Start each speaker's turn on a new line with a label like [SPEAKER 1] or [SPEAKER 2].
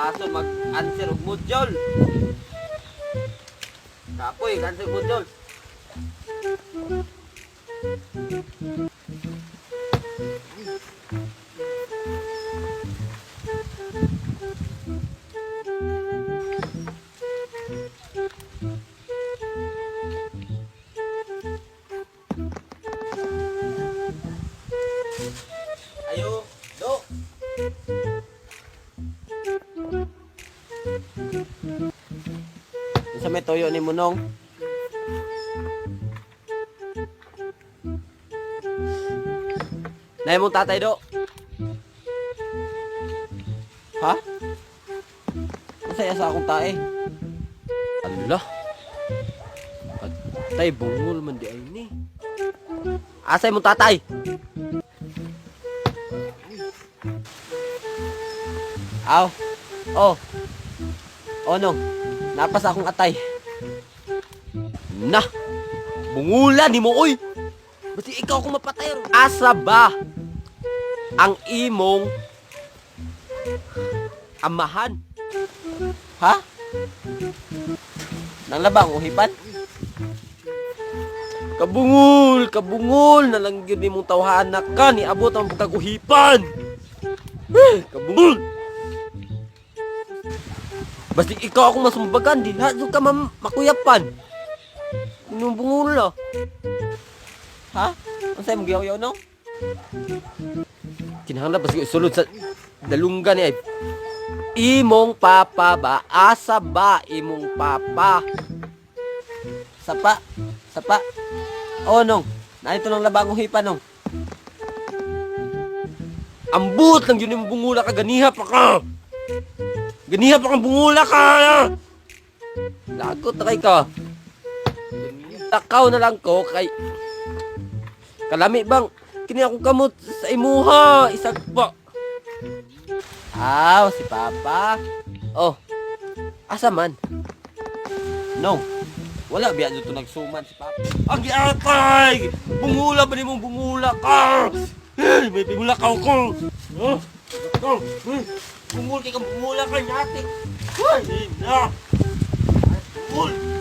[SPEAKER 1] Kaso mag-answer og module. Kapoy, answer module. Ayo, do. Sa may toyo ni Munong. Nay mong tatay do. Ha? Masaya sa akong tae. Ala. Patay bungol man di ay ni. Asay mong tatay? Aw. Oh. Oh no. Napas akong atay. Na. Bungula ni mo oy. Basta ikaw kung mapatay. Asa ba ang imong amahan? Ha? Nang labang uhipan? Kabungol na lang yun mong tawhanak ka ni abot ang pagkaguhipan. Kabungol. Basta ikaw akong masumbagan, di lahat ka makuyapan. Anong bungol na? Ha? Ang sa'yo mong giyaw-yaw no? Kinahanglan basta isulod sa dalunggan ni ay. Imong papa ba? Asa ba imong papa? Sapa? Oh nong, narito ng labang uhipan nong. Ambot lang yun yung bungula ka, ganiha pa ka! Ganiha pa kang bungula ka! Lagot na kay ka. Takaw na lang ko kay... Kalami bang, kini akong kamot sa imuha, isag pa. Aw, si Papa. Oh, asa man? No, wala biya dito nagsuman si Papa. Ang giatay! Bungula ba ni mong bungula ka? May bungula ka ako. Bungul kay kang bungula ka natin. Ay, na! Bungul!